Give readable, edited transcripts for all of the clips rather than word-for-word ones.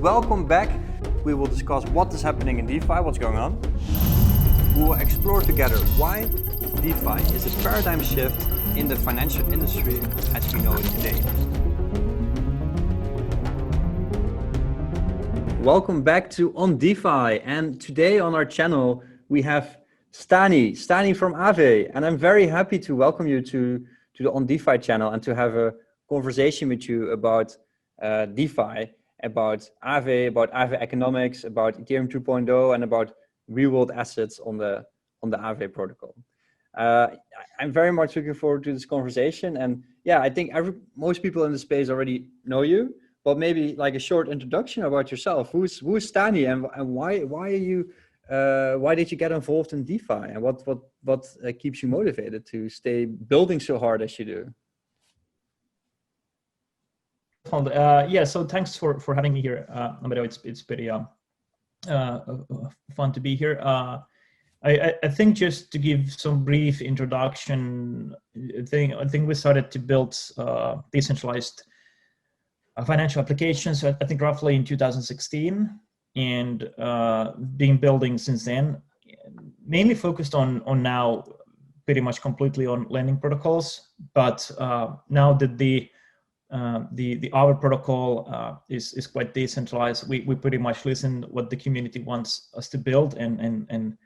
welcome back. We will discuss what is happening in DeFi, what's going on. We will explore together why DeFi is a paradigm shift in the financial industry as we know it today. Welcome back to On-DeFi, and today on our channel we have Stani from Aave, and I'm very happy to welcome you to the On-DeFi channel and to have a conversation with you about DeFi, about Aave, about AAVE Economics, about Ethereum 2.0, and about real-world assets on the Aave protocol. I'm very much looking forward to this conversation, and yeah, I think most people in the space already know you, but maybe like a short introduction about yourself. Who's Stani, and why are you? Why did you get involved in DeFi, and what keeps you motivated to stay building so hard as you do? Yeah, so thanks for having me here, Amadeo. It's pretty fun to be here. I think just to give some brief introduction, I think we started to build decentralized financial applications, I think roughly in 2016, and been building since then, mainly focused on now pretty much completely on lending protocols. But now that the Aave protocol is quite decentralized, we pretty much listen what the community wants us to build and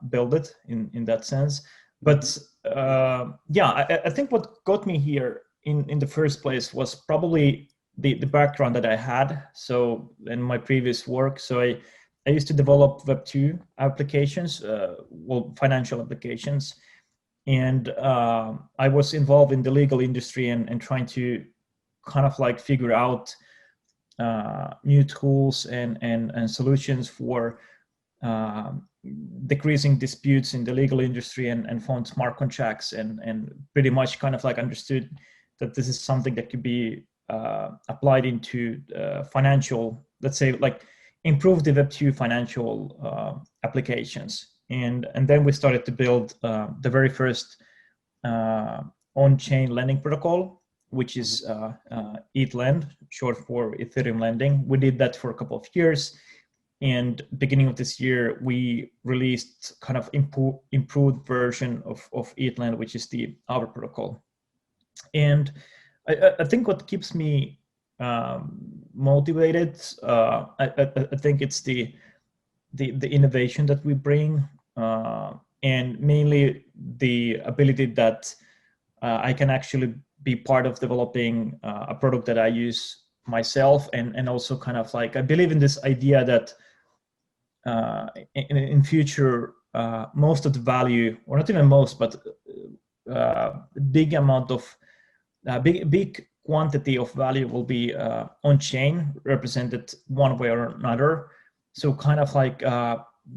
build it in that sense. But yeah, I think what got me here in the first place was probably the background that I had. So in my previous work, so I used to develop Web 2 applications, well, financial applications. And I was involved in the legal industry and trying to kind of like figure out new tools and solutions for decreasing disputes in the legal industry and found smart contracts and pretty much kind of like understood that this is something that could be applied into financial, let's say, like improve the Web 2 financial applications. And then we started to build the very first on-chain lending protocol, which is ETHLend, short for Ethereum lending. We did that for a couple of years. And beginning of this year, we released kind of improved version of ETHLend, which is the Aave protocol. And I think what keeps me motivated, I think it's the innovation that we bring, and mainly the ability that I can actually be part of developing a product that I use myself, and also kind of like I believe in this idea that in future most of the value, or not even most, but big amount of big quantity of value will be on chain, represented one way or another. So kind of like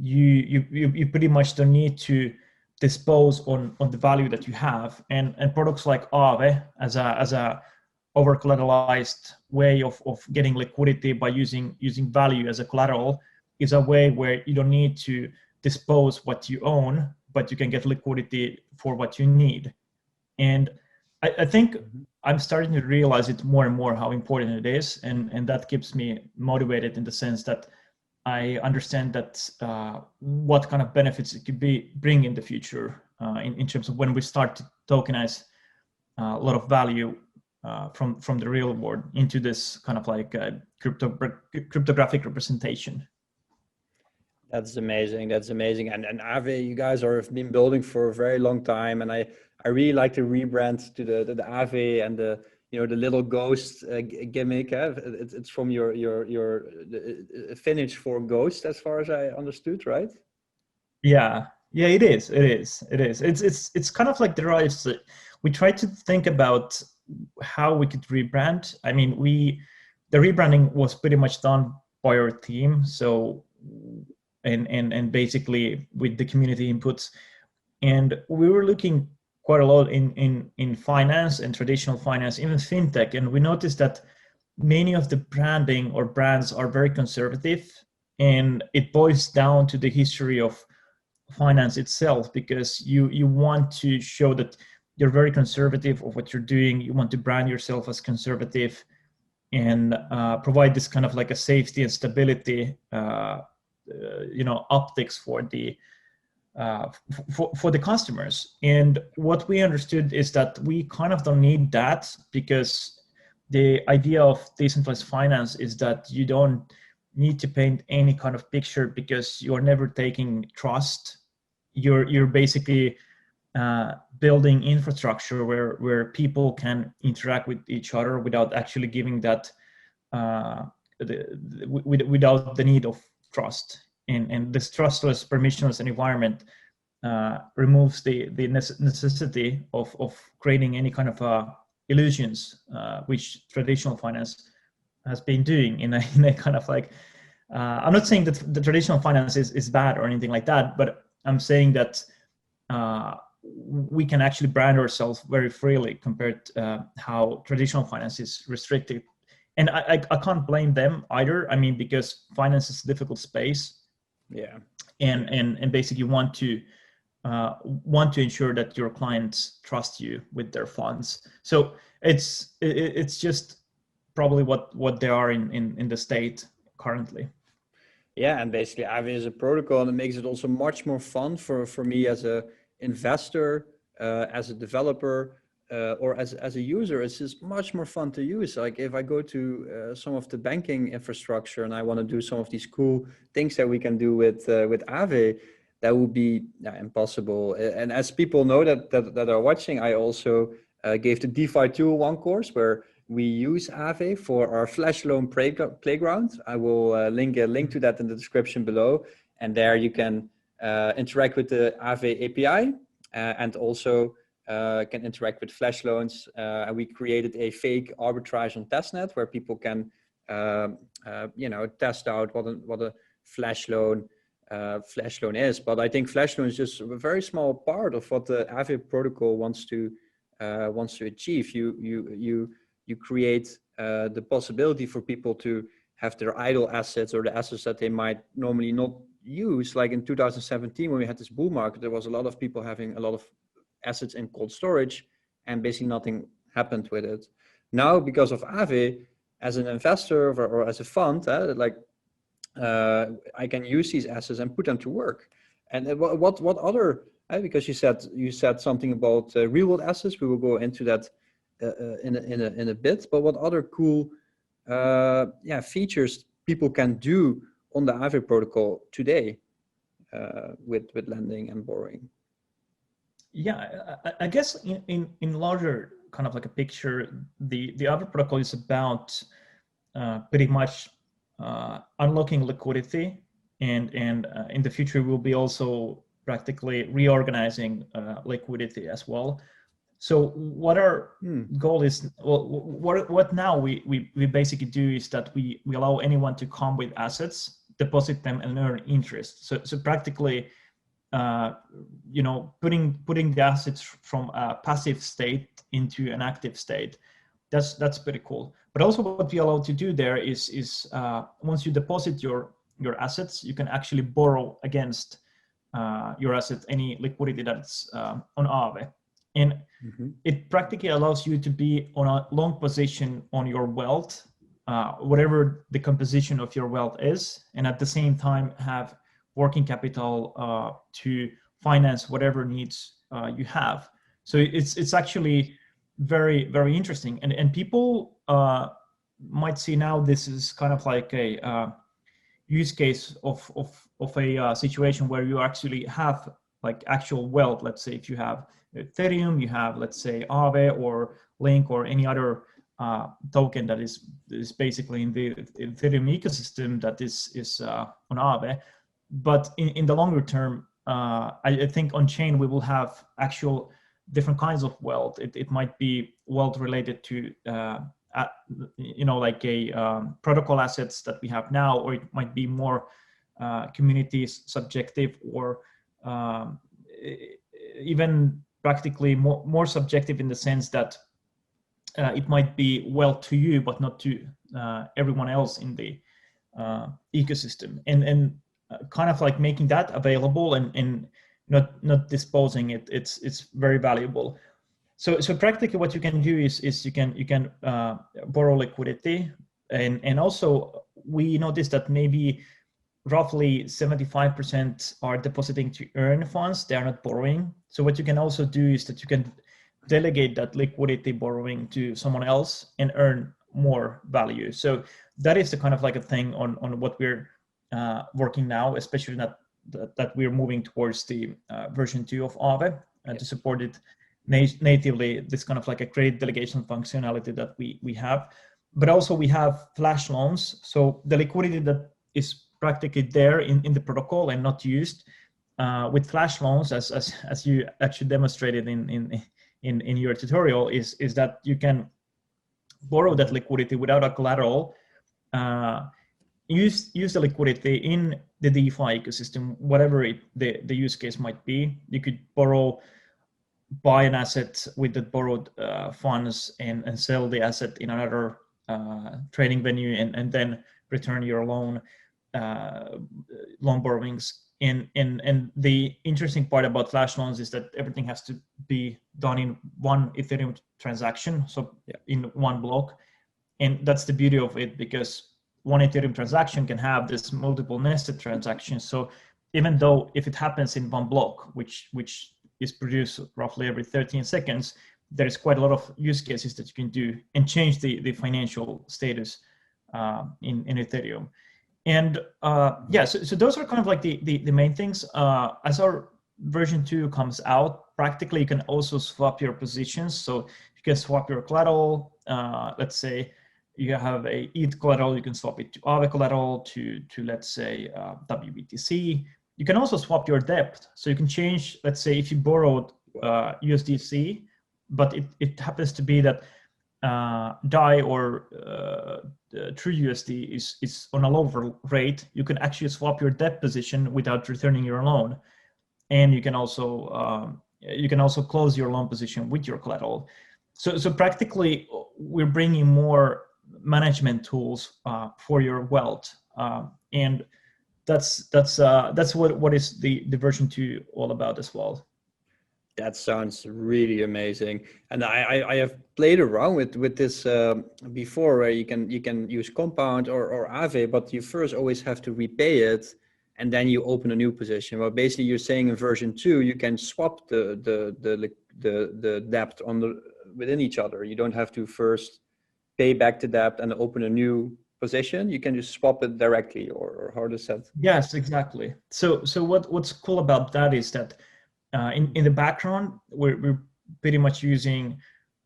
you pretty much don't need to dispose on the value that you have, and products like Aave as a over collateralized way of getting liquidity by using value as a collateral is a way where you don't need to dispose what you own, but you can get liquidity for what you need. And I think I'm starting to realize it more and more how important it is, and that keeps me motivated in the sense that I understand that what kind of benefits it could bring in the future in terms of when we start to tokenize a lot of value from the real world into this kind of like cryptographic representation. That's amazing. That's amazing. And Aave, you guys have been building for a very long time, and I really like the rebrand to the Aave and the little ghost gimmick. It's from your Finnish for ghost, as far as I understood, right? Yeah, it is. It's kind of like derives. We try to think about how we could rebrand. I mean, the rebranding was pretty much done by our team. So and basically with the community inputs, and we were looking quite a lot in finance and traditional finance, even FinTech, and we noticed that many of the branding or brands are very conservative, and it boils down to the history of finance itself, because you want to show that you're very conservative of what you're doing. You want to brand yourself as conservative, and provide this kind of like a safety and stability, optics for the for the customers. And what we understood is that we kind of don't need that, because the idea of decentralized finance is that you don't need to paint any kind of picture, because you're never taking trust. You're basically building infrastructure where people can interact with each other without actually giving that without the need of trust. And this trustless, permissionless environment removes the necessity of creating any kind of illusions, which traditional finance has been doing in a kind of like, I'm not saying that the traditional finance is bad or anything like that, but I'm saying that we can actually brand ourselves very freely compared to how traditional finance is restricted. And I can't blame them either. I mean, because finance is a difficult space. Yeah. And basically want to ensure that your clients trust you with their funds. So it's just probably what they are in the state currently. Yeah, and basically Aave is a protocol, and it makes it also much more fun for me as a investor, as a developer, or as a user. It's just much more fun to use. Like if I go to some of the banking infrastructure and I want to do some of these cool things that we can do with Aave, that would be impossible. And as people know that are watching, I also gave the DeFi 201 course where we use Aave for our flash loan playground. I will link to that in the description below. And there you can interact with the Aave API and also can interact with flash loans. And we created a fake arbitrage on testnet where people can, test out what a flash loan is. But I think flash loan is just a very small part of what the Aave protocol wants to achieve. You create the possibility for people to have their idle assets or the assets that they might normally not use. Like in 2017, when we had this bull market, there was a lot of people having a lot of assets in cold storage and basically nothing happened with it. Now, because of Aave, as an investor or as a fund, I can use these assets and put them to work. And what other, because you said something about real world assets, we will go into that in a bit, but what other cool features people can do on the Aave protocol today with lending and borrowing? Yeah, I guess in larger kind of like a picture, the Aave protocol is about pretty much unlocking liquidity, and in the future we'll be also practically reorganizing liquidity as well. So what our goal is, well, what now we basically do is that we allow anyone to come with assets, deposit them, and earn interest. So practically, putting the assets from a passive state into an active state. That's pretty cool. But also what we allow to do there is once you deposit your assets, you can actually borrow against your assets any liquidity that's on Aave. And it practically allows you to be on a long position on your wealth, whatever the composition of your wealth is, and at the same time have working capital to finance whatever needs you have. So it's actually very, very interesting. And people might see now this is kind of like a use case of a situation where you actually have like actual wealth. Let's say if you have Ethereum, you have, let's say, Aave or Link or any other token that is basically in the Ethereum ecosystem that is on Aave. But in the longer term, I think on chain we will have actual different kinds of wealth. It might be wealth related to protocol assets that we have now, or it might be more communities subjective, or even practically more subjective in the sense that it might be wealth to you but not to everyone else in the ecosystem, and kind of like making that available and not disposing it. It's very valuable. So practically what you can do is you can borrow liquidity, and also we noticed that maybe roughly 75% are depositing to earn funds. They are not borrowing. So what you can also do is that you can delegate that liquidity borrowing to someone else and earn more value. So that is the kind of like a thing on what we're working now, especially that we're moving towards the version 2 of Aave to support it natively, this kind of like a credit delegation functionality that we have. But also we have flash loans. So the liquidity that is practically there in the protocol and not used with flash loans, as you actually demonstrated in your tutorial, is that you can borrow that liquidity without a collateral, use the liquidity in the DeFi ecosystem, whatever the use case might be. You could buy an asset with the borrowed funds and sell the asset in another trading venue, and then return your loan borrowings. And the interesting part about flash loans is that everything has to be done in one Ethereum transaction, so in one block. And that's the beauty of it, because one Ethereum transaction can have this multiple nested transactions. So even though if it happens in one block, which is produced roughly every 13 seconds, there is quite a lot of use cases that you can do and change the financial status in Ethereum. And so those are kind of like the main things. As our version 2 comes out, practically you can also swap your positions. So you can swap your collateral. Let's say you have a ETH collateral, you can swap it to Aave collateral, to let's say WBTC. You can also swap your debt. So you can change, let's say if you borrowed USDC, but it happens to be that DAI or TrueUSD is on a lower rate, you can actually swap your debt position without returning your loan. And you can also close your loan position with your collateral. So practically we're bringing more management tools for your wealth, and that's what is the version 2 all about as well. That sounds really amazing, and I have played around with this before, where you can use Compound or Aave, but you first always have to repay it, and then you open a new position. Well, basically, you're saying in version 2 you can swap the debt within each other. You don't have to first pay back the debt and open a new position. You can just swap it directly, or how does that? Yes, exactly. So what's cool about that is that in the background, we're pretty much using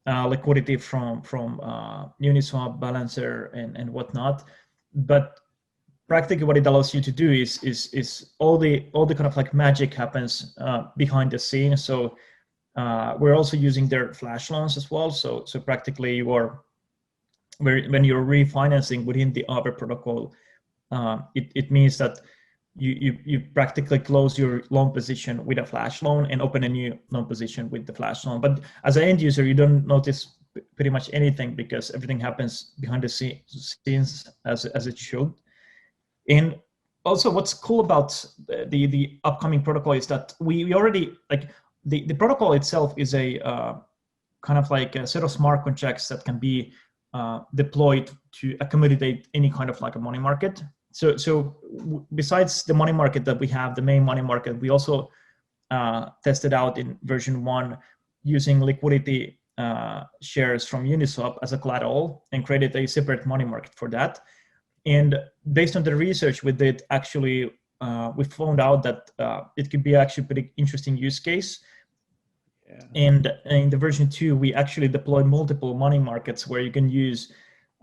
liquidity from Uniswap, Balancer, and whatnot. But practically, what it allows you to do is all the kind of like magic happens behind the scenes. So we're also using their flash loans as well. So practically, when you're refinancing within the Aave protocol, it means that you practically close your loan position with a flash loan and open a new loan position with the flash loan. But as an end user, you don't notice pretty much anything, because everything happens behind the scenes as it should. And also what's cool about the upcoming protocol is that we already, like, the protocol itself is a kind of like a set of smart contracts that can be deployed to accommodate any kind of like a money market. So besides the money market that we have, the main money market, we also tested out in version 1 using liquidity shares from Uniswap as a collateral, and created a separate money market for that. And based on the research we did, actually, we found out that it could be actually a pretty interesting use case. Yeah. And in the version 2, we actually deployed multiple money markets where you can use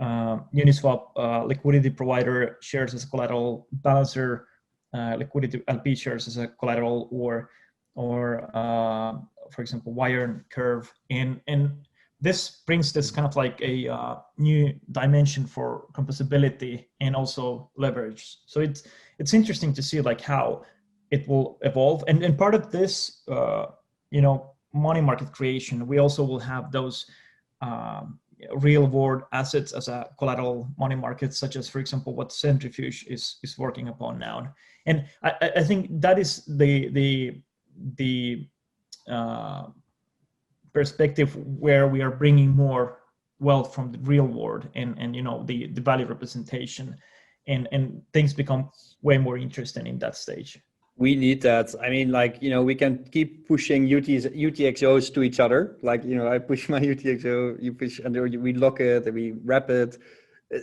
Uniswap liquidity provider shares as collateral, Balancer liquidity LP shares as a collateral, or for example, Wire Curve. And this brings this kind of like a new dimension for composability and also leverage. So it's interesting to see like how it will evolve. And part of this, money market creation, we also will have those real world assets as a collateral money market, such as, for example, what Centrifuge is working upon now. And I think that is the perspective where we are bringing more wealth from the real world and you know the value representation, and things become way more interesting in that stage. We need that. I mean, like, you know, we can keep pushing UTXOs to each other. Like, you know, I push my UTXO, you push, and we lock it and we wrap it.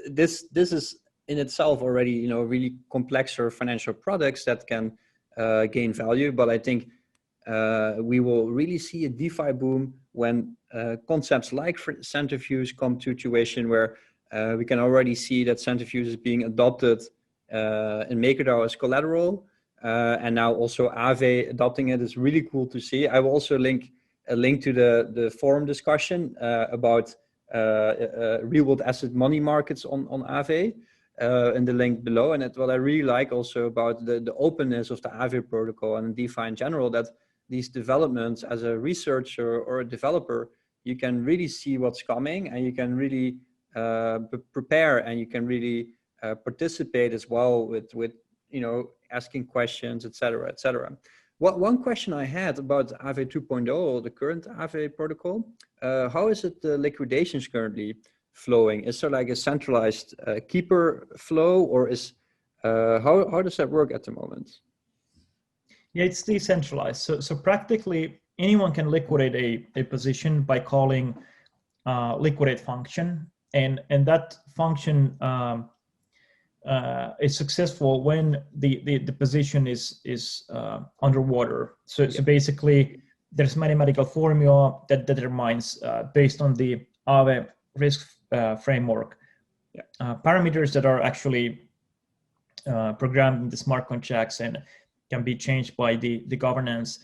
This is in itself already, you know, really complexer financial products that can gain value. But I think we will really see a DeFi boom when concepts like centrifuge come to a situation where we can already see that centrifuge is being adopted in MakerDAO as collateral. And now also Aave adopting it is really cool to see. I will also link a link to the forum discussion about real world asset money markets on Aave in the link below. And what I really like also about the openness of the Aave protocol and DeFi in general, that these developments as a researcher or a developer, you can really see what's coming and you can really prepare and you can really participate as well with you know, asking questions, etc., etc. One question I had about Aave 2.0, the current Aave protocol, how is it the liquidations currently flowing? Is there like a centralized keeper flow, or is how does that work at the moment? Yeah, it's decentralized. So practically anyone can liquidate a position by calling liquidate function, and that function is successful when the position is underwater. So basically, there's mathematical formula that determines based on the Aave risk framework parameters that are actually programmed in the smart contracts and can be changed by the governance.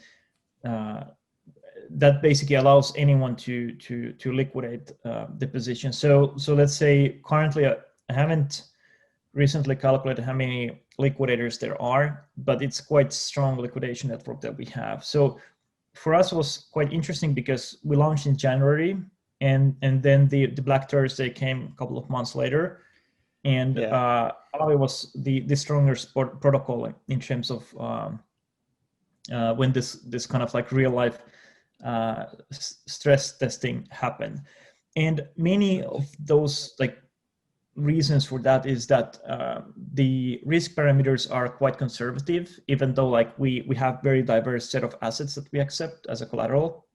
That basically allows anyone to liquidate the position. So let's say currently I haven't recently calculated how many liquidators there are, but it's quite strong liquidation network that we have. So for us it was quite interesting because we launched in January, and then the Black Thursday came a couple of months later, and it was the strongest protocol in terms of when this kind of like real life stress testing happened. And many of those like reasons for that is that the risk parameters are quite conservative, even though like we have very diverse set of assets that we accept as a collateral.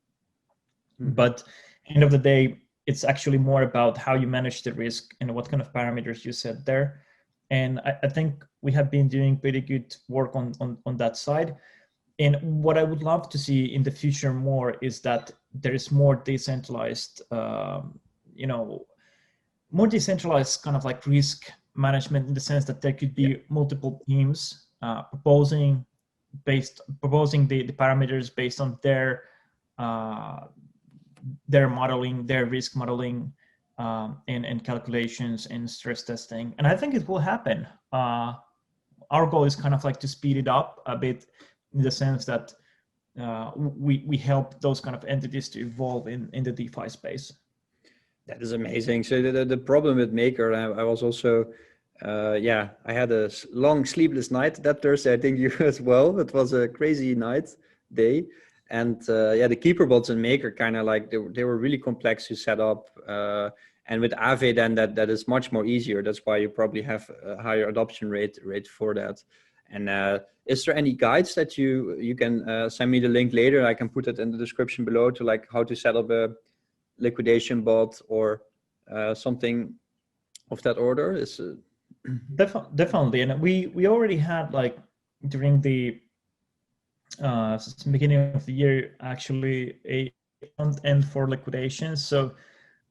But end of the day, it's actually more about how you manage the risk and what kind of parameters you set there. And I think we have been doing pretty good work on that side. And what I would love to see in the future more is that there is more decentralized, more decentralized kind of like risk management, in the sense that there could be multiple teams proposing the parameters based on their modeling, their risk modeling, and calculations and stress testing. And I think it will happen. Our goal is kind of like to speed it up a bit, in the sense that we help those kind of entities to evolve in the DeFi space. That is amazing. So the problem with Maker, I was also, I had a long sleepless night that Thursday. I think you as well. It was a crazy day. And the keeper bots in Maker kind of like, they were really complex to set up. And with Aave, then that is much more easier. That's why you probably have a higher adoption rate for that. And is there any guides that you can send me the link later? I can put it in the description below to like how to set up a liquidation bot or something of that order? Is definitely. And we already had, like, during the beginning of the year, actually a front end for liquidation. So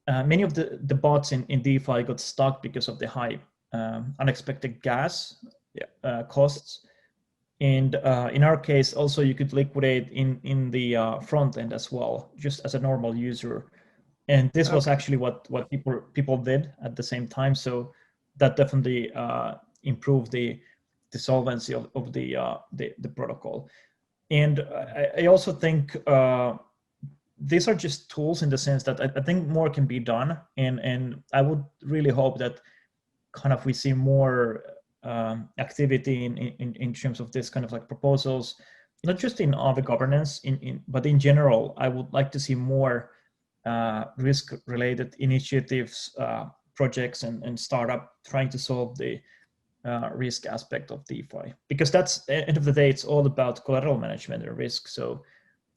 many of the bots in DeFi got stuck because of the high unexpected gas costs. And in our case, also you could liquidate in the front end as well, just as a normal user. And this was actually what people did at the same time. So that definitely improved the solvency of the protocol. And I also think these are just tools, in the sense that I think more can be done. And I would really hope that kind of we see more activity in terms of this kind of like proposals not just in Aave governance, but in general, I would like to see more risk-related initiatives, projects, and startup trying to solve the risk aspect of DeFi, because that's, at the end of the day, it's all about collateral management and risk. So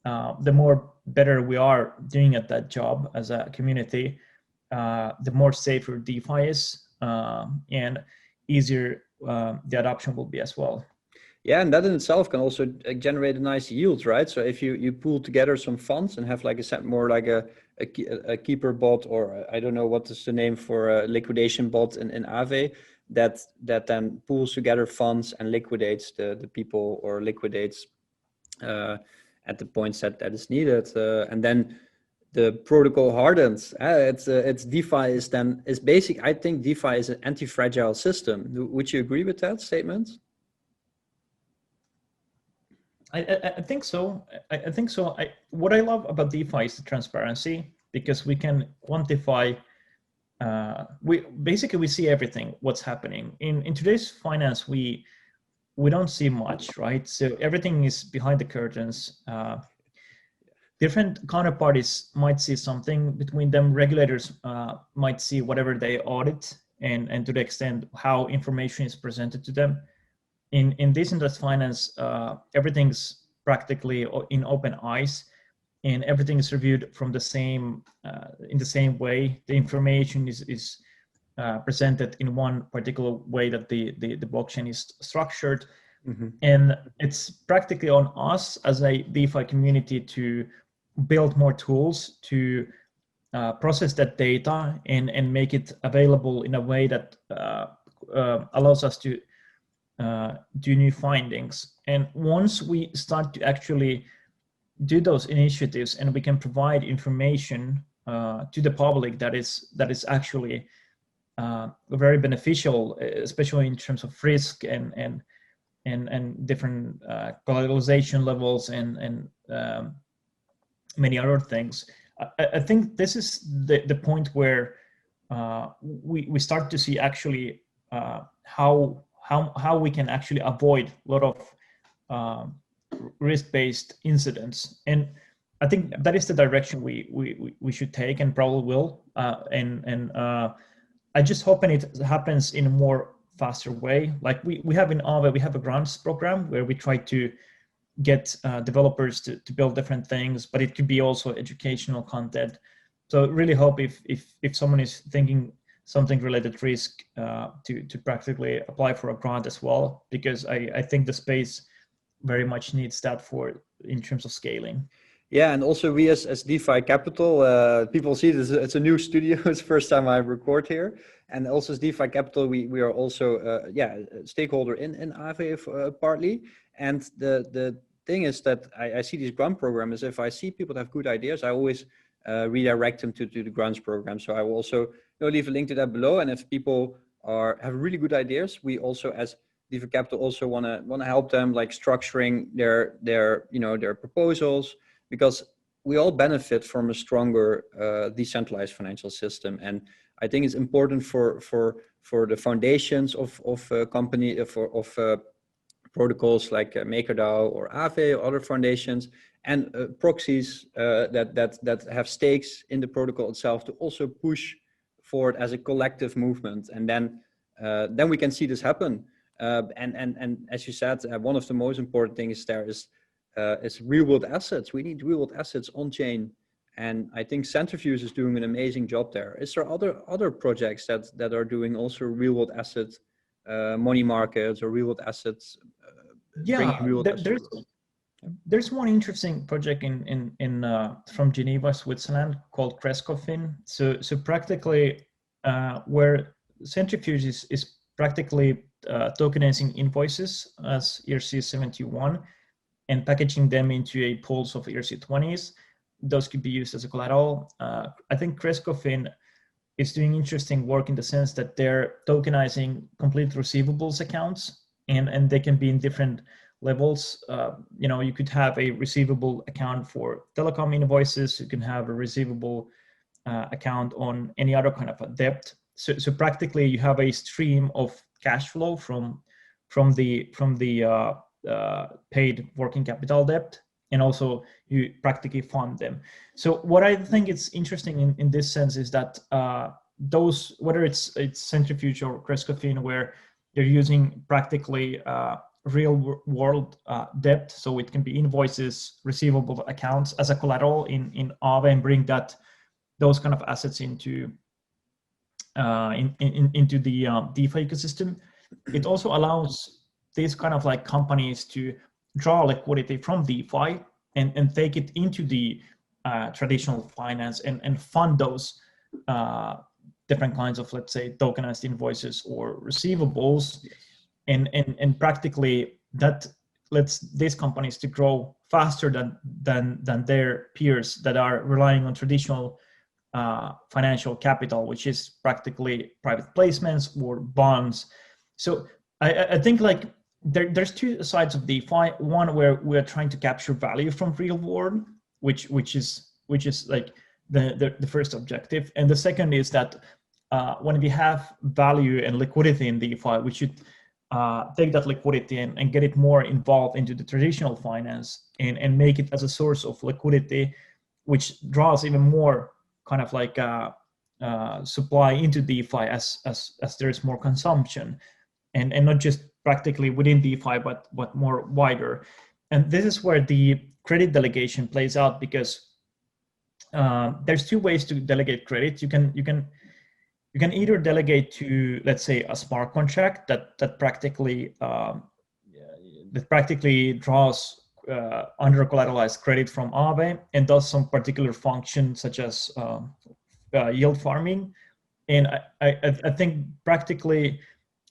the more better we are doing at that job as a community, the more safer DeFi is, and easier the adoption will be as well. Yeah, and that in itself can also generate a nice yield, right? So if you pool together some funds and have like a set more like a keeper bot, or I don't know what is the name for a liquidation bot in Aave, that then pools together funds and liquidates the people, or liquidates at the points that is needed, and then the protocol hardens. It's DeFi is basic. I think DeFi is an anti-fragile system. Would you agree with that statement? I think so. I think so. What I love about DeFi is the transparency, because we can quantify. We see everything what's happening in today's finance. We don't see much, right? So everything is behind the curtains. Different counterparties might see something between them. Regulators might see whatever they audit, and to the extent how information is presented to them. In decentralized finance, everything's practically in open eyes, and everything is reviewed from the same in the same way. The information is presented in one particular way that the blockchain is structured, and it's practically on us as a DeFi community to build more tools to process that data and make it available in a way that allows us to do new findings. And once we start to actually do those initiatives, and we can provide information to the public that is actually very beneficial, especially in terms of risk and different collateralization levels and many other things. I think this is the point where we start to see actually how we can actually avoid a lot of risk-based incidents, and I think that is the direction we should take, and probably will. And I just hope it happens in a more faster way. Like we have in Aave, we have a grants program where we try to get developers to build different things, but it could be also educational content. So really hope if someone is thinking something related to risk, to practically apply for a grant as well, because I think the space very much needs that in terms of scaling. Yeah, and also we as DeFi Capital, people see this, it's a new studio. It's the first time I record here. And also as DeFi Capital, we are also a stakeholder in Aave partly. And the thing is that I see these grant programs. If I see people that have good ideas, I always redirect them to the grants program. So I will also leave a link to that below. And if people have really good ideas, we also as DeFi Capital also want to help them, like structuring their proposals, because we all benefit from a stronger decentralized financial system. And I think it's important for the foundations of company of protocols like MakerDAO or Aave or other foundations, and proxies that have stakes in the protocol itself, to also push forward as a collective movement. And then we can see this happen. And as you said, one of the most important things there is real world assets. We need real world assets on chain, and I think Centrifuge is doing an amazing job there. Is there other projects that are doing also real world assets, money markets, or real world assets? There's one interesting project in from Geneva, Switzerland, called Crescofin. So practically where Centrifuge is practically tokenizing invoices as ERC-71 and packaging them into a pools of ERC-20s. Those could be used as a collateral. I think Crescofin is doing interesting work in the sense that they're tokenizing complete receivables accounts, and they can be in different levels. You could have a receivable account for telecom invoices. You can have a receivable account on any other kind of a debt. So practically, you have a stream of cash flow from the paid working capital debt, and also you practically fund them. So what I think is interesting in this sense is that those, whether it's centrifuge or Crescofin, where they're using practically real world debt, so it can be invoices, receivable accounts as a collateral in Aave, and bring those kind of assets into into the DeFi ecosystem. It also allows these kind of like companies to draw liquidity from DeFi and take it into the traditional finance and fund those different kinds of, let's say, tokenized invoices or receivables. And practically that lets these companies to grow faster than their peers that are relying on traditional financial capital, which is practically private placements or bonds. So I think like there's two sides of DeFi. One where we're trying to capture value from real world, which is like the first objective, and the second is that when we have value and liquidity in DeFi, we should take that liquidity and get it more involved into the traditional finance and make it as a source of liquidity, which draws even more kind of like supply into DeFi as there's more consumption, and not just practically within DeFi, but more wider. And this is where the credit delegation plays out, because there's two ways to delegate credit. You can either delegate to, let's say, a smart contract that practically draws under collateralized credit from Aave and does some particular function such as yield farming. And I think practically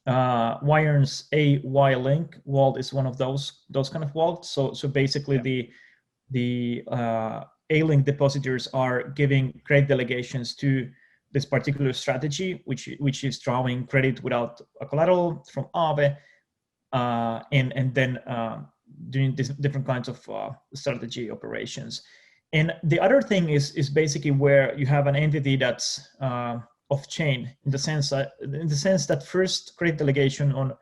Wire's AAVE vault is one of those kind of vaults. So basically the A-Link depositors are giving credit delegations to this particular strategy, which is drawing credit without a collateral from Aave, and then doing different kinds of strategy operations. And the other thing is basically where you have an entity that's off chain, in the sense that first credit delegation on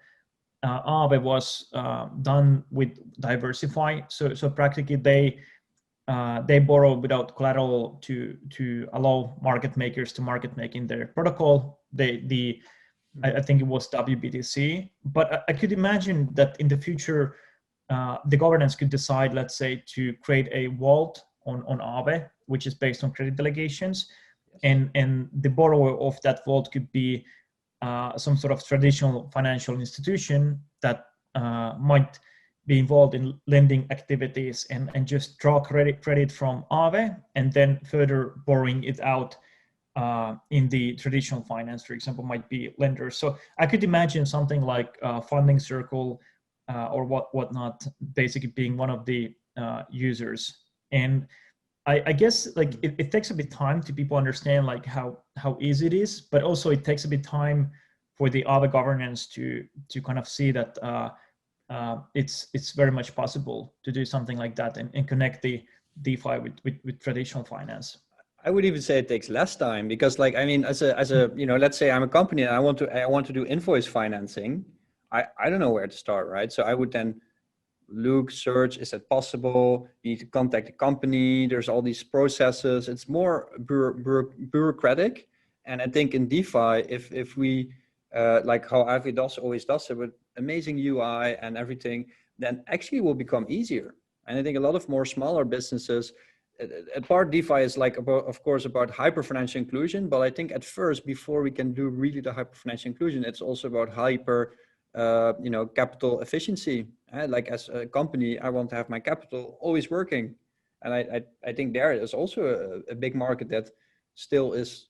Aave was done with Diversify. So practically they borrow without collateral to allow market makers to market make in their protocol. I think it was WBTC, but I could imagine that in the future the governance could decide, let's say, to create a vault on Aave, which is based on credit delegations, and the borrower of that vault could be some sort of traditional financial institution that might be involved in lending activities and just draw credit from Aave and then further borrowing it out in the traditional finance, for example, might be lenders. So I could imagine something like Funding Circle or whatnot, basically being one of the users. And I guess like it takes a bit time to people understand like how easy it is, but also it takes a bit time for the Aave governance to kind of see that it's very much possible to do something like that and connect the DeFi with traditional finance. I would even say it takes less time, because like, I mean, as a you know, let's say I'm a company and I want to do invoice financing. I don't know where to start, right? So I would then search, is that possible? You need to contact the company. There's all these processes. It's more bureaucratic. And I think in DeFi, if we like how Aave always does it with amazing UI and everything, then actually it will become easier. And I think a lot of more smaller businesses, a part DeFi is like about, of course, about hyper financial inclusion. But I think at first, before we can do really the hyper financial inclusion, it's also about hyper capital efficiency. Like as a company, I want to have my capital always working. And I think there is also a big market that still is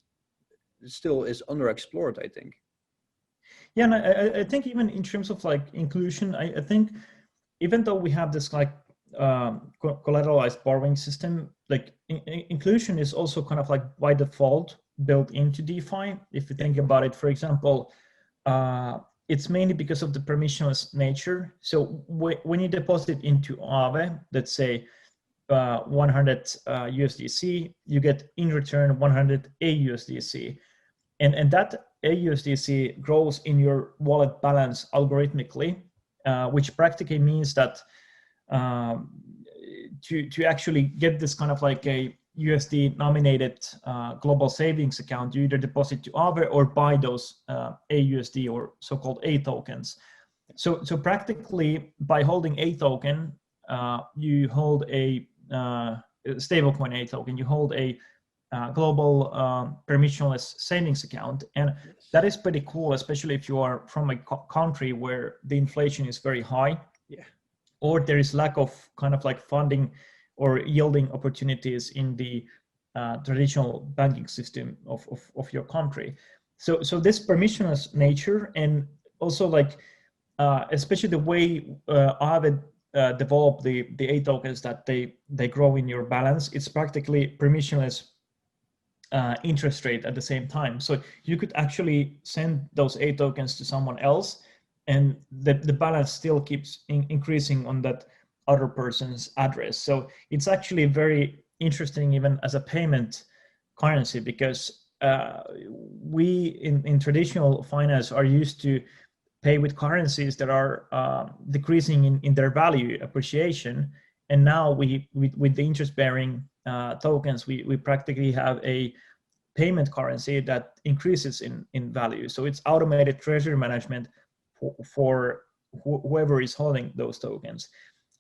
underexplored, I think. Yeah, and I think even in terms of like inclusion, I think even though we have this like collateralized borrowing system, like inclusion is also kind of like by default built into DeFi. If you think about it, for example, it's mainly because of the permissionless nature. So when you deposit into Aave, let's say 100 USDC, you get in return 100 AUSDC. And that AUSDC grows in your wallet balance algorithmically which practically means that to actually get this kind of like a USD nominated global savings account, you either deposit to Aave or buy those AUSD or so-called A tokens. So practically by holding A token, you hold a stablecoin A token, you hold a global permissionless savings account. And that is pretty cool, especially if you are from a country where the inflation is very high, or there is lack of kind of like funding or yielding opportunities in the traditional banking system of your country. So this permissionless nature, and also like especially the way Aave develop the A tokens that they grow in your balance, it's practically permissionless interest rate at the same time. So you could actually send those A tokens to someone else, and the balance still keeps increasing on that other person's address. So it's actually very interesting even as a payment currency, because we in traditional finance are used to pay with currencies that are decreasing in their value appreciation. And now with the interest-bearing tokens, we practically have a payment currency that increases in value. So it's automated treasury management for whoever is holding those tokens.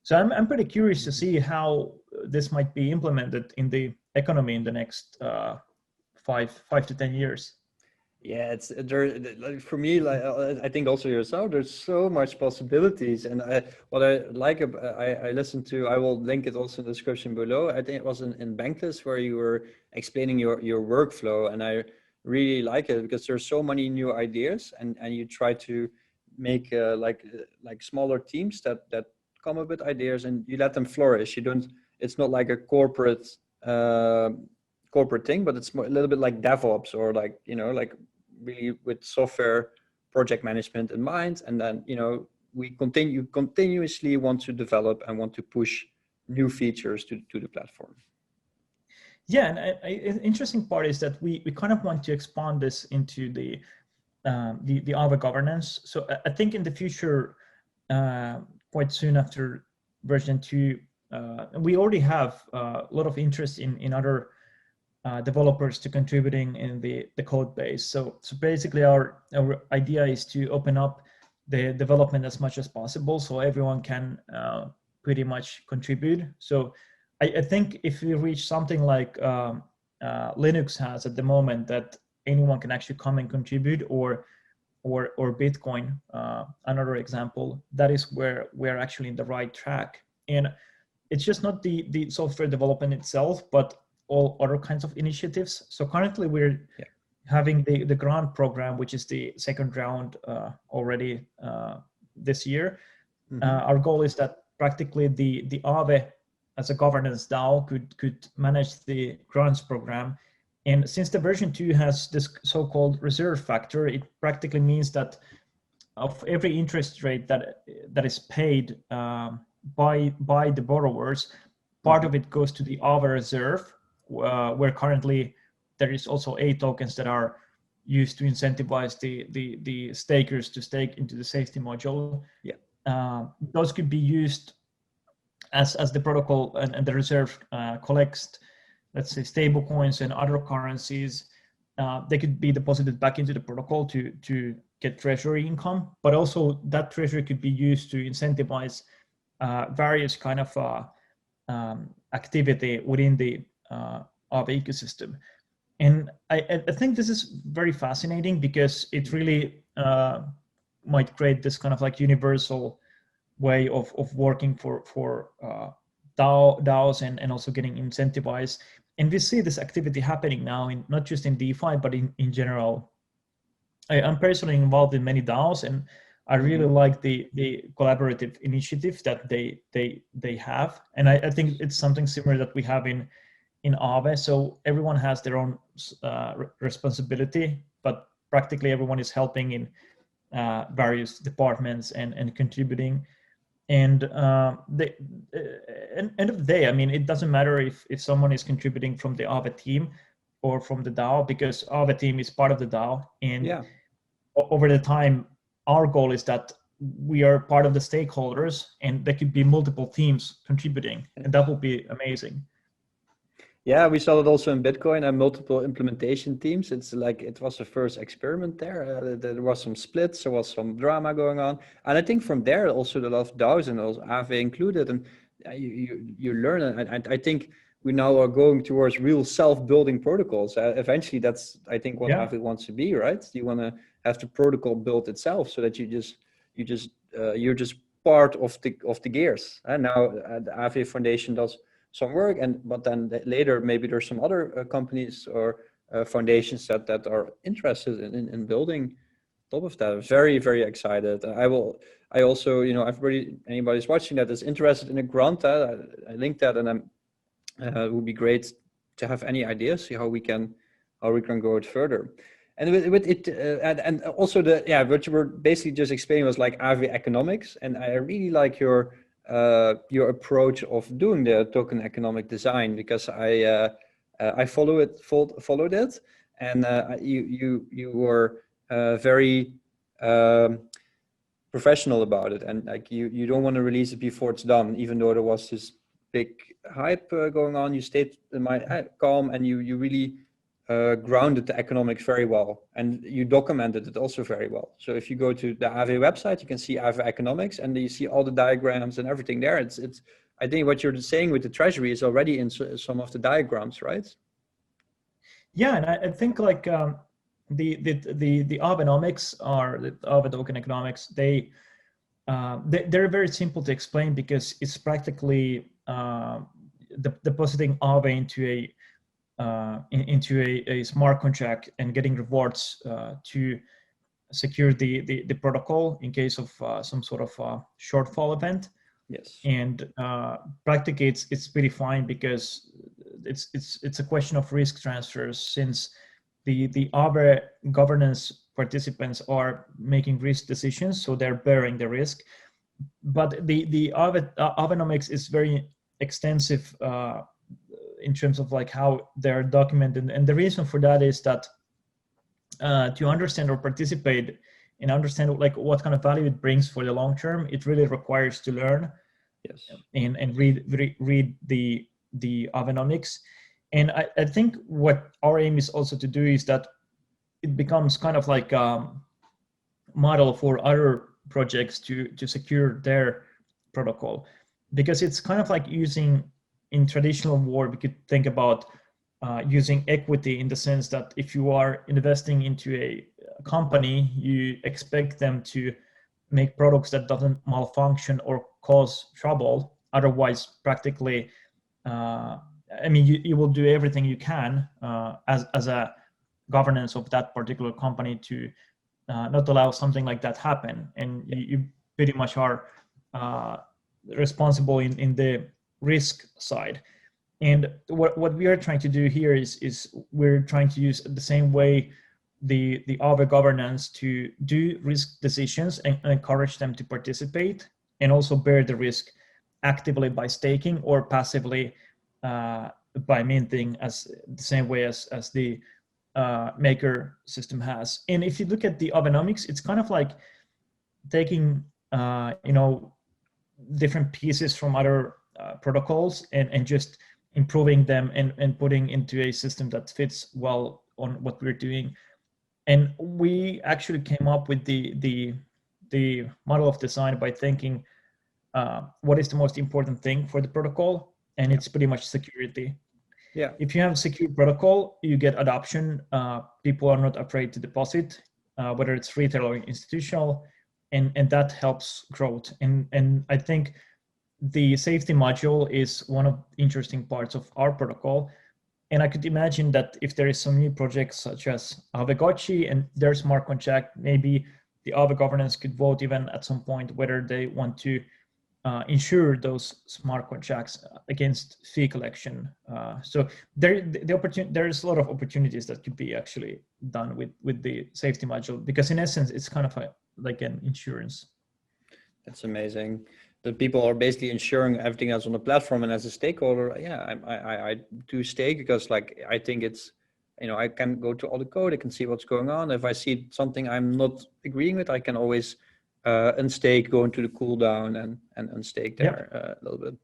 So I'm pretty curious to see how this might be implemented in the economy in the next 5 to 10 years. Yeah, it's there. Like for me, like I think also yourself, there's so much possibilities. And what I like, I listened to. I will link it also in the description below. I think it was in Bankless where you were explaining your workflow, and I really like it because there's so many new ideas, and you try to make like smaller teams that come up with ideas, and you let them flourish. You don't. It's not like a corporate thing, but it's more, a little bit like DevOps, or like, you know, like really with software project management in mind. And then, you know, we continuously want to develop and want to push new features to the platform. Yeah, and interesting part is that we kind of want to expand this into the Aave governance. So I think in the future, quite soon after version 2, we already have a lot of interest in other developers to contributing in the code base. So basically our idea is to open up the development as much as possible so everyone can pretty much contribute. So I think if we reach something like Linux has at the moment, that anyone can actually come and contribute, or Bitcoin, another example, that is where we're actually in the right track. And it's just not the software development itself, but all other kinds of initiatives. So currently we're having the grant program, which is the second round already this year. Our goal is that practically the Aave as a governance DAO could manage the grants program. And since the version 2 has this so-called reserve factor, it practically means that of every interest rate that is paid by the borrowers, part of it goes to the Aave reserve, where currently there is also A tokens that are used to incentivize the stakers to stake into the safety module. Those could be used as the protocol and the reserve collects, let's say, stable coins and other currencies. They could be deposited back into the protocol to get treasury income, but also that treasury could be used to incentivize various kind of activity within the Aave ecosystem. And I think this is very fascinating because it really might create this kind of like universal way of working for DAOs and also getting incentivized. And we see this activity happening now, in not just in DeFi, but in general. I'm personally involved in many DAOs, and I really like the collaborative initiative that they have. And I think it's something similar that we have in Aave. So everyone has their own responsibility, but practically everyone is helping in various departments and contributing. And the end of the day, I mean, it doesn't matter if someone is contributing from the Aave team or from the DAO, because Aave team is part of the DAO. And over the time, our goal is that we are part of the stakeholders, and there could be multiple teams contributing, and that would be amazing. Yeah, we saw it also in Bitcoin and multiple implementation teams. It's like it was the first experiment there. There was some splits, there was some drama going on, and I think from there also the lot of DAOs and also Aave included, and you learn. And I think we now are going towards real self-building protocols. Eventually, that's I think what Aave wants to be, right? You want to have the protocol built itself so that you're just part of the gears. And now the Aave Foundation does some work, but then later maybe there's some other companies or foundations that are interested in building top of that. I'm very, very excited. I also, anybody's watching that is interested in a grant, I linked that, and it would be great to have any ideas, see how we can go it further. And with it, and also what you were basically just explaining was like AAVE Economics, and I really like your approach of doing the token economic design, because I followed it, and you were very professional about it, and like you don't want to release it before it's done, even though there was this big hype going on. You stayed calm, and you really grounded the economics very well, and you documented it also very well. So if you go to the Aave website, you can see Aave Economics, and you see all the diagrams and everything there. It's I think what you're saying with the treasury is already in some of the diagrams, right? Yeah, and I think like the Aavenomics or the Aave token economics, they're very simple to explain, because it's practically depositing Aave into a smart contract and getting rewards to secure the protocol in case of some sort of shortfall event. Yes. And practically it's pretty fine, because it's a question of risk transfers, since the Aave governance participants are making risk decisions, so they're bearing the risk. But the Aavenomics is very extensive in terms of like how they're documented, and the reason for that is that to understand or participate and understand like what kind of value it brings for the long term, it really requires to learn. Yes. And read the Aavenomics. And I think what our aim is also to do is that it becomes kind of like a model for other projects to secure their protocol, because it's kind of like using, in traditional war, we could think about using equity, in the sense that if you are investing into a company, you expect them to make products that doesn't malfunction or cause trouble. Otherwise, practically, you will do everything you can as a governance of that particular company to not allow something like that happen. And you pretty much are responsible in the risk side. And what we are trying to do here is we're trying to use the same way the Aave governance to do risk decisions and encourage them to participate, and also bear the risk actively by staking or passively by minting, as the same way as the maker system has. And if you look at the Aavenomics, it's kind of like taking different pieces from other protocols and just improving them and putting into a system that fits well on what we're doing. And we actually came up with the model of design by thinking what is the most important thing for the protocol, and it's pretty much security. Yeah. If you have a secure protocol, you get adoption. People are not afraid to deposit, whether it's retail or institutional, and that helps growth. And I think the safety module is one of the interesting parts of our protocol. And I could imagine that if there is some new projects such as Aave and their smart contract, maybe the Aave governance could vote even at some point whether they want to insure those smart contracts against fee collection. So there's a lot of opportunities that could be actually done with the safety module, because in essence, it's kind of like an insurance. That's amazing. That people are basically ensuring everything else on the platform, and as a stakeholder, yeah, I do stake, because like I think it's, I can go to all the code, I can see what's going on. If I see something I'm not agreeing with, I can always unstake, go into the cooldown and unstake there a little bit.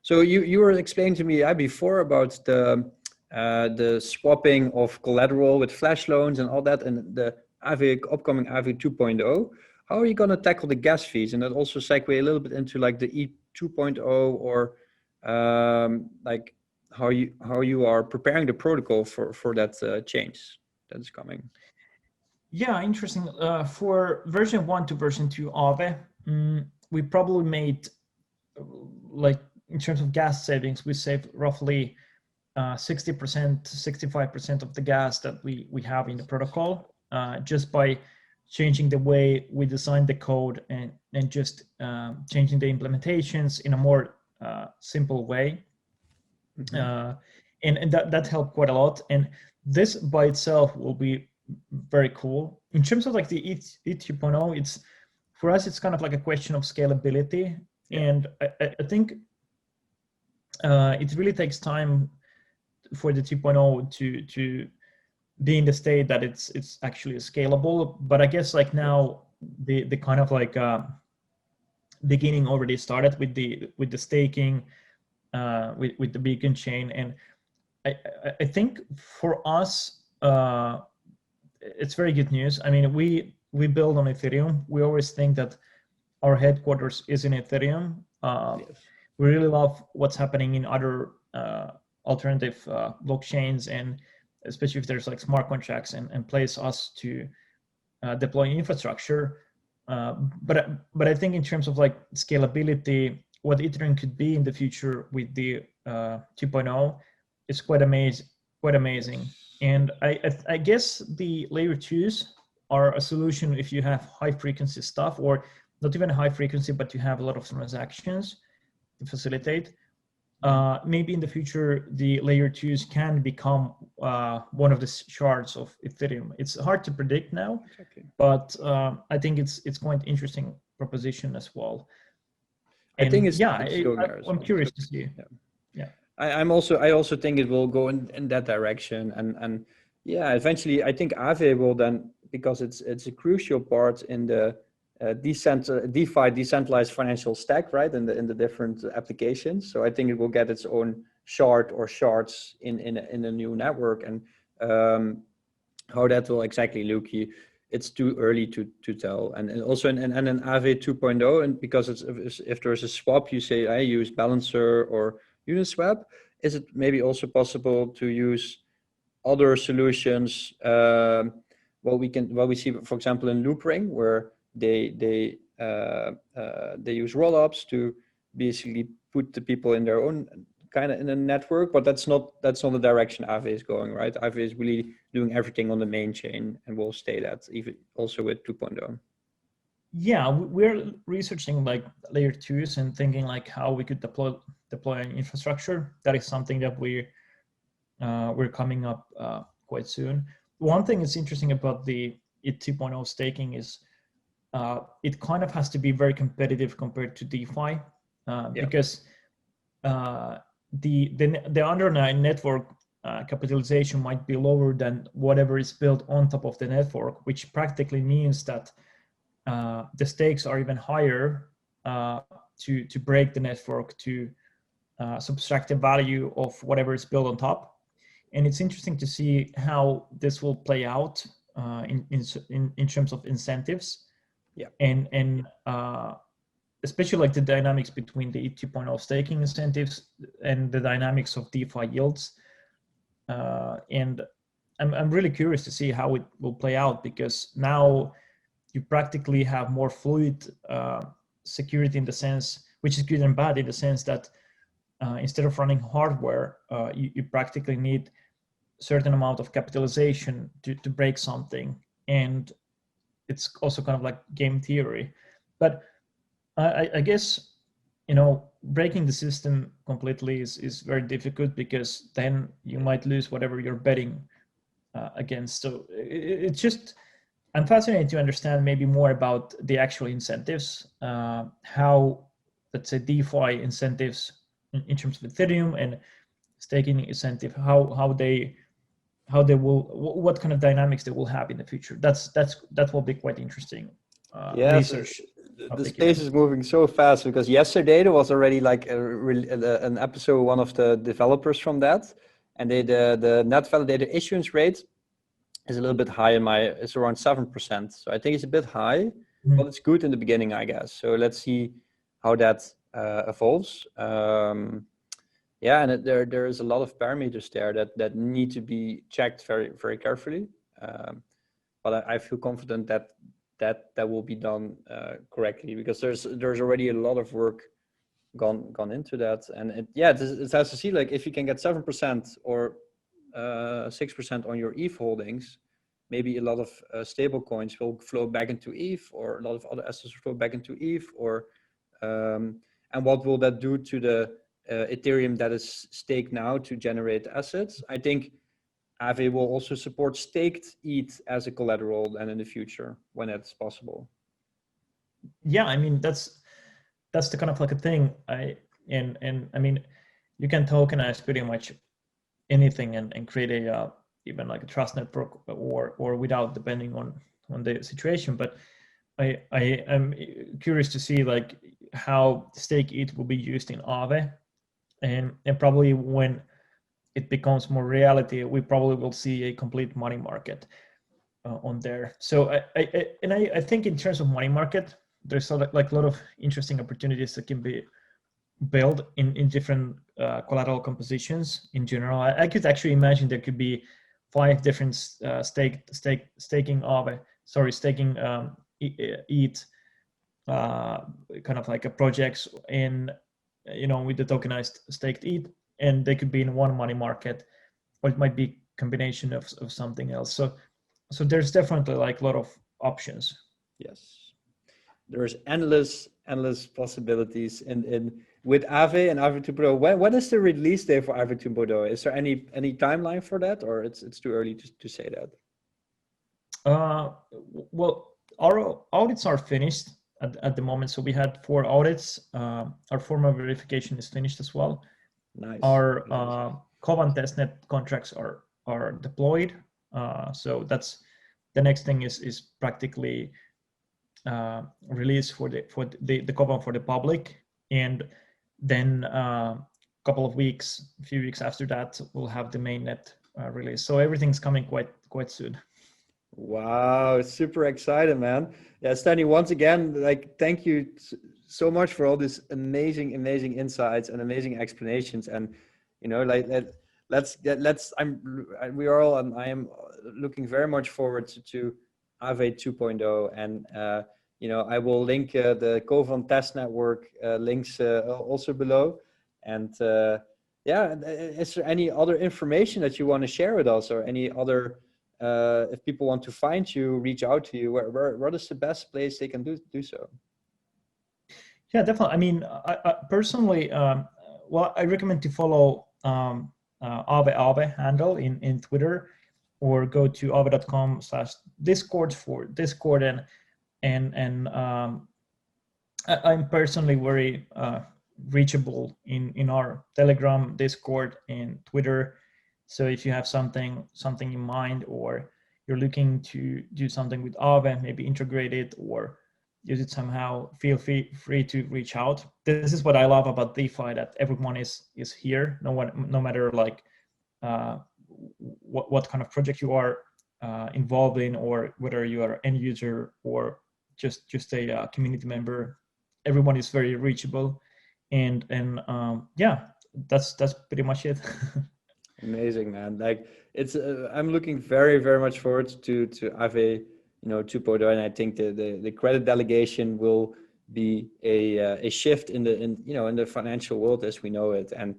So you were explaining to me before about the swapping of collateral with flash loans and all that, and the upcoming Aave 2.0. How are you going to tackle the gas fees? And that also segue a little bit into like the E 2.0 or like how you are preparing the protocol for that change that is coming. Yeah, interesting. For version 1 to version 2 Aave, we probably made, like in terms of gas savings, we saved roughly 60%, 65% of the gas that we have in the protocol, just by changing the way we design the code and just changing the implementations in a more simple way. And that helped quite a lot. And this by itself will be very cool. In terms of like the E 2.0, it's for us, it's kind of like a question of scalability. And I think it really takes time for the 2.0 to be in the state that it's actually scalable. But I guess like now the kind of like beginning already started with the staking, with the beacon chain. And I think for us, it's very good news. I mean, we build on Ethereum. We always think that our headquarters is in Ethereum. We really love what's happening in other alternative blockchains, and especially if there's like smart contracts and place us to deploy infrastructure. But I think in terms of like scalability, what Ethereum could be in the future with the 2.0 is quite amazing. And I guess the layer 2s are a solution if you have high frequency stuff, or not even high frequency, but you have a lot of transactions to facilitate. Maybe in the future, the layer 2s can become one of the shards of Ethereum. It's hard to predict now, but I think it's quite interesting proposition as well. And I think it's I'm curious to see. I also think it will go in that direction, and eventually I think Aave will then, because it's a crucial part in the DeFi, decentralized financial stack, right, in the different applications. So I think it will get its own shard or shards in a new network, and how that will exactly look, it's too early to tell. And also in Aave 2.0, and because if there's a swap, you say I use Balancer or Uniswap, is it maybe also possible to use other solutions? What we see, for example, in Loopring, where they use rollups to basically put the people in their own kind of in a network, but that's not the direction Aave is going, right? Aave is really doing everything on the main chain, and will stay that even also with 2.0. Yeah, we're researching like layer 2s and thinking like how we could deploy an infrastructure. That is something that we're coming up quite soon. One thing that's interesting about the 2.0 staking is it kind of has to be very competitive compared to DeFi, because the underlying network capitalization might be lower than whatever is built on top of the network, which practically means that the stakes are even higher to break the network, to subtract the value of whatever is built on top. And it's interesting to see how this will play out in terms of incentives. And especially like the dynamics between the 2.0 staking incentives and the dynamics of DeFi yields. And I'm really curious to see how it will play out, because now you practically have more fluid security, in the sense, which is good and bad, in the sense that instead of running hardware, you practically need a certain amount of capitalization to break something. And it's also kind of like game theory. But I guess, breaking the system completely is very difficult, because then you might lose whatever you're betting against. So it's just, I'm fascinated to understand maybe more about the actual incentives, how, let's say, DeFi incentives in terms of Ethereum and staking incentive, what kind of dynamics they will have in the future. That will be quite interesting research. the space is moving so fast, because yesterday there was already like an episode, one of the developers from that, and the net validated issuance rate is a little bit high it's around 7%. So I think it's a bit high, but it's good in the beginning, I guess. So let's see how that evolves. Yeah, and there is a lot of parameters there that need to be checked very, very carefully. But I feel confident that will be done correctly, because there's already a lot of work gone into that. And it has to see, like, if you can get 7% or 6% on your ETH holdings, maybe a lot of stable coins will flow back into ETH, or a lot of other assets will flow back into ETH, or and what will that do to the Ethereum that is staked now to generate assets? I think Aave will also support staked ETH as a collateral, and in the future when that's possible. Yeah, I mean, that's the kind of like a thing. And I mean, you can tokenize pretty much anything and create a even like a trust network or without, depending on the situation. But I am curious to see like how stake ETH will be used in Aave, and probably when it becomes more reality, we probably will see a complete money market on there. So I think in terms of money market, there's like a lot of interesting opportunities that can be built in different collateral compositions in general. I could actually imagine there could be 5 different staking ETH kind of like a projects in, with the tokenized staked ETH, and they could be in one money market, or it might be combination of something else. So there's definitely like a lot of options. Yes, there's endless possibilities in with Aave and Aave 2.0. When is the release day for Aave 2.0? Is there any timeline for that, or it's too early to say that? Well, our audits are finished at the moment. So we had 4 audits. Our formal verification is finished as well. Nice. Our Kovan testnet contracts are deployed. So that's the next thing is practically release for the Kovan for the public, and then a few weeks after that, we'll have the mainnet release. So everything's coming quite soon. Wow, super excited, man. Yeah, Stani, once again, like, thank you so much for all these amazing insights and amazing explanations. And like, I am looking very much forward to Aave 2.0, and I will link the Kovan test network links also below. And is there any other information that you want to share with us, or any other? If people want to find you, reach out to you, what is the best place they can do so? Yeah, definitely. I mean, I personally, I recommend to follow Aave handle in Twitter, or go to aave.com/discord for Discord, and I'm personally very reachable in our Telegram, Discord, and Twitter. So if you have something in mind, or you're looking to do something with Aave, maybe integrate it or use it somehow, feel free to reach out. This is what I love about DeFi, that everyone is here, no matter like what kind of project you are involved in, or whether you are an end user or just a community member. Everyone is very reachable, and that's pretty much it. Amazing, man. Like, it's I'm looking very much forward to Aave 2.0, and I think the credit delegation will be a shift in the financial world as we know it. And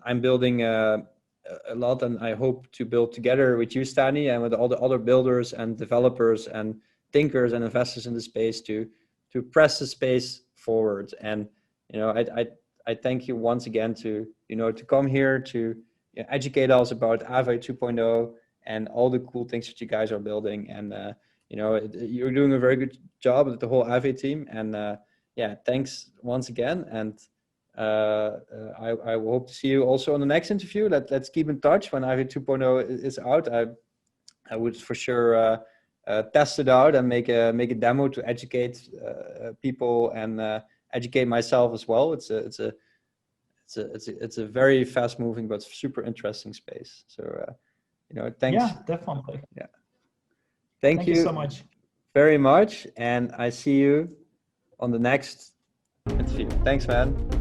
I'm building a lot, and I hope to build together with you, Stani, and with all the other builders and developers and thinkers and investors in the space to press the space forward. And I thank you once again to come here to educate us about Aave 2.0 and all the cool things that you guys are building. And you're doing a very good job with the whole Aave team. And thanks once again. And I will hope to see you also on the next interview. Let's keep in touch when Aave 2.0 is out. I would for sure test it out and make a demo to educate people and educate myself as well. It's a very fast moving but super interesting space. So thanks. Yeah, definitely. Yeah. Thank you so much. Very much, and I see you on the next interview. Thanks, man.